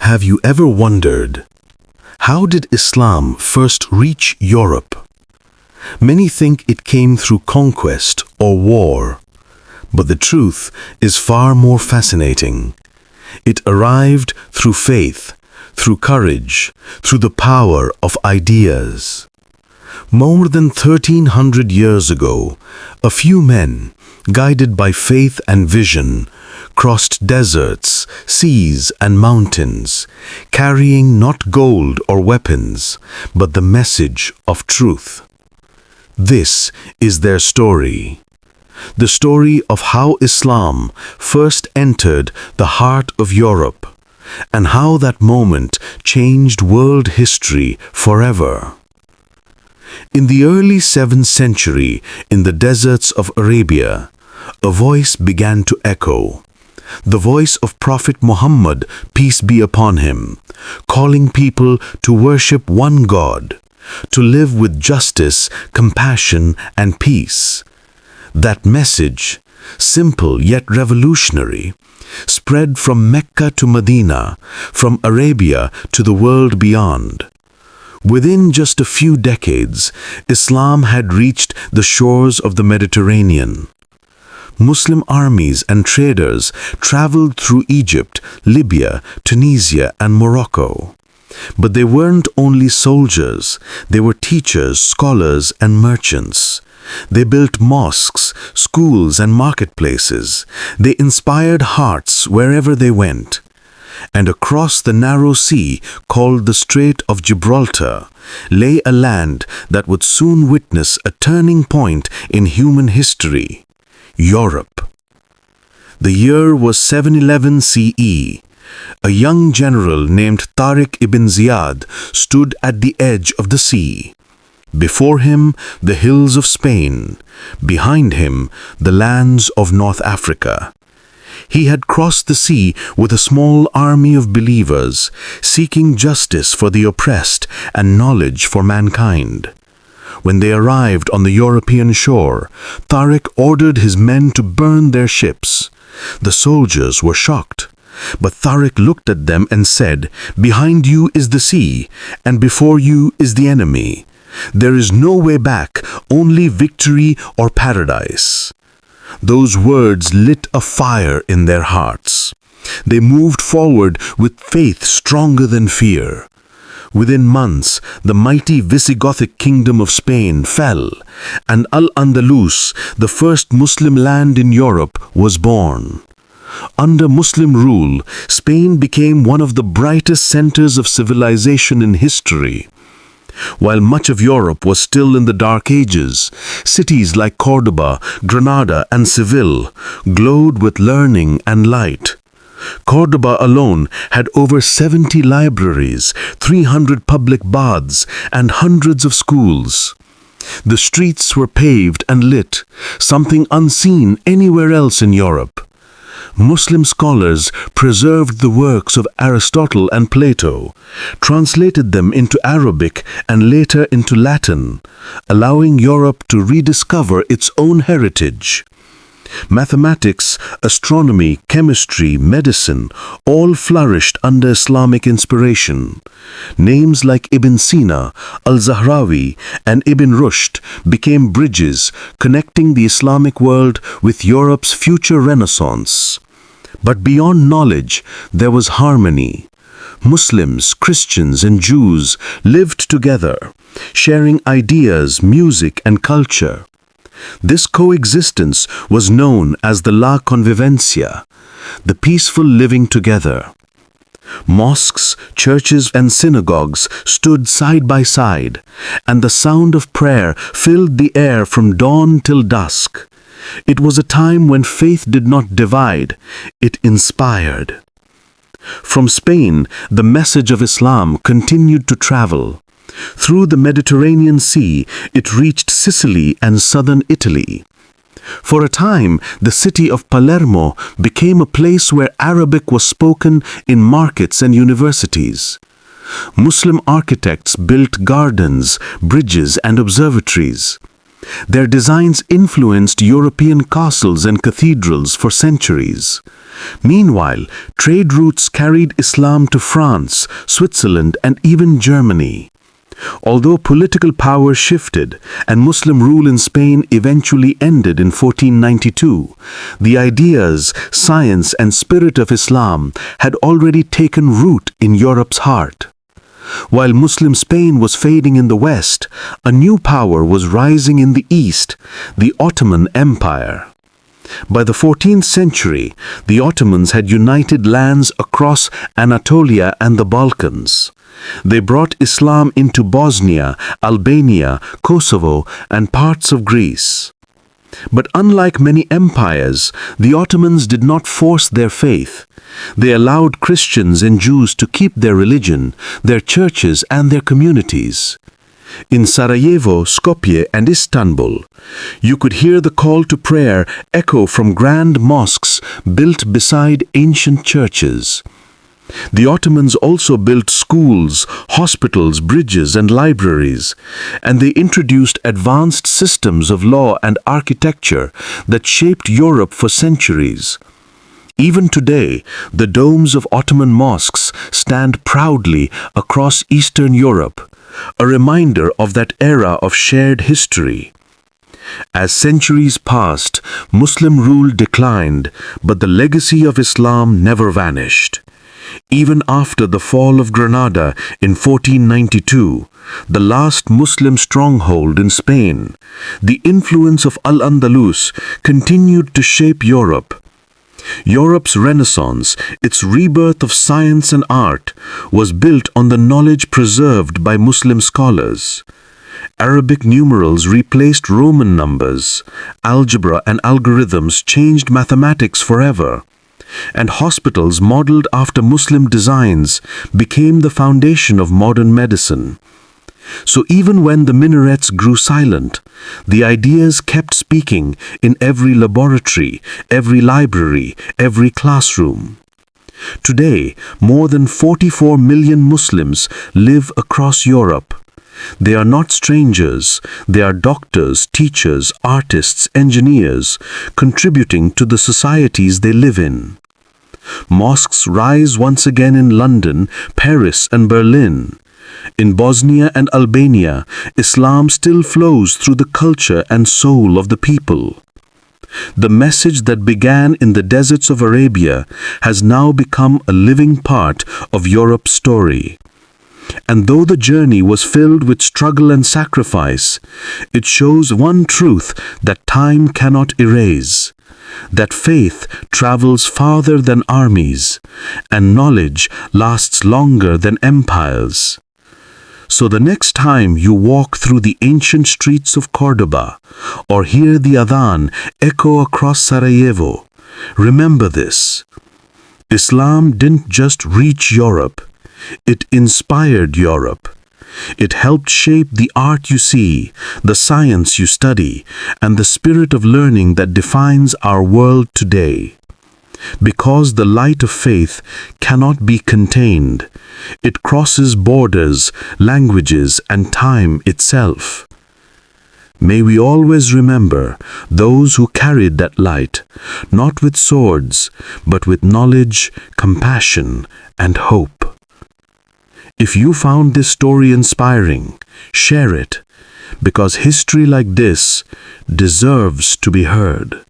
Have you ever wondered, how did Islam first reach Europe? Many think it came through conquest or war, but the truth is far more fascinating. It arrived through faith, through courage, through the power of ideas. More than 1300 years ago, a few men, guided by faith and vision, crossed deserts, seas, and mountains, carrying not gold or weapons, but the message of truth. This is their story. The story of how Islam first entered the heart of Europe, and how that moment changed world history forever. In the early 7th century, in the deserts of Arabia, a voice began to echo. The voice of Prophet Muhammad, peace be upon him, calling people to worship one God, to live with justice, compassion, and peace. That message, simple yet revolutionary, spread from Mecca to Medina, from Arabia to the world beyond. Within just a few decades, Islam had reached the shores of the Mediterranean. Muslim armies and traders traveled through Egypt, Libya, Tunisia, and Morocco. But they weren't only soldiers, they were teachers, scholars, and merchants. They built mosques, schools, and marketplaces. They inspired hearts wherever they went. And across the narrow sea called the Strait of Gibraltar lay a land that would soon witness a turning point in human history: Europe. The year was 711 CE. A young general named Tariq ibn Ziyad stood at the edge of the sea. Before him, the hills of Spain. Behind him, the lands of North Africa. He had crossed the sea with a small army of believers, seeking justice for the oppressed and knowledge for mankind. When they arrived on the European shore, Tariq ordered his men to burn their ships. The soldiers were shocked. But Tariq looked at them and said, "Behind you is the sea, and before you is the enemy. There is no way back, only victory or paradise." Those words lit a fire in their hearts. They moved forward with faith stronger than fear. Within months, the mighty Visigothic kingdom of Spain fell, and Al-Andalus, the first Muslim land in Europe, was born. Under Muslim rule, Spain became one of the brightest centers of civilization in history. While much of Europe was still in the Dark Ages, cities like Córdoba, Granada, and Seville glowed with learning and light. Córdoba alone had over 70 libraries, 300 public baths, and hundreds of schools. The streets were paved and lit, something unseen anywhere else in Europe. Muslim scholars preserved the works of Aristotle and Plato, translated them into Arabic and later into Latin, allowing Europe to rediscover its own heritage. Mathematics, astronomy, chemistry, medicine all flourished under Islamic inspiration. Names like Ibn Sina, Al-Zahrawi, and Ibn Rushd became bridges connecting the Islamic world with Europe's future Renaissance. But beyond knowledge, there was harmony. Muslims, Christians, and Jews lived together, sharing ideas, music, and culture. This coexistence was known as the La Convivencia, the peaceful living together. Mosques, churches, and synagogues stood side by side, and the sound of prayer filled the air from dawn till dusk. It was a time when faith did not divide, it inspired. From Spain, the message of Islam continued to travel. Through the Mediterranean Sea, it reached Sicily and southern Italy. For a time, the city of Palermo became a place where Arabic was spoken in markets and universities. Muslim architects built gardens, bridges, and observatories. Their designs influenced European castles and cathedrals for centuries. Meanwhile, trade routes carried Islam to France, Switzerland, and even Germany. Although political power shifted and Muslim rule in Spain eventually ended in 1492, the ideas, science, and spirit of Islam had already taken root in Europe's heart. While Muslim Spain was fading in the west, a new power was rising in the east, the Ottoman Empire. By the 14th century, the Ottomans had united lands across Anatolia and the Balkans. They brought Islam into Bosnia, Albania, Kosovo, and parts of Greece. But unlike many empires, the Ottomans did not force their faith. They allowed Christians and Jews to keep their religion, their churches, and their communities. In Sarajevo, Skopje, and Istanbul, you could hear the call to prayer echo from grand mosques built beside ancient churches. The Ottomans also built schools, hospitals, bridges, and libraries, and they introduced advanced systems of law and architecture that shaped Europe for centuries. Even today, the domes of Ottoman mosques stand proudly across Eastern Europe, a reminder of that era of shared history. As centuries passed, Muslim rule declined, but the legacy of Islam never vanished. Even after the fall of Granada in 1492, the last Muslim stronghold in Spain, the influence of Al-Andalus continued to shape Europe. Europe's Renaissance, its rebirth of science and art, was built on the knowledge preserved by Muslim scholars. Arabic numerals replaced Roman numbers, algebra and algorithms changed mathematics forever, and hospitals modeled after Muslim designs became the foundation of modern medicine. So even when the minarets grew silent, the ideas kept speaking in every laboratory, every library, every classroom. Today, more than 44 million Muslims live across Europe. They are not strangers, they are doctors, teachers, artists, engineers, contributing to the societies they live in. Mosques rise once again in London, Paris, and Berlin. In Bosnia and Albania, Islam still flows through the culture and soul of the people. The message that began in the deserts of Arabia has now become a living part of Europe's story. And though the journey was filled with struggle and sacrifice, it shows one truth that time cannot erase: that faith travels farther than armies, and knowledge lasts longer than empires. So the next time you walk through the ancient streets of Córdoba, or hear the adhan echo across Sarajevo, remember this: Islam didn't just reach Europe, it inspired Europe. It helped shape the art you see, the science you study, and the spirit of learning that defines our world today. Because the light of faith cannot be contained, it crosses borders, languages, and time itself. May we always remember those who carried that light, not with swords, but with knowledge, compassion, and hope. If you found this story inspiring, share it, because history like this deserves to be heard.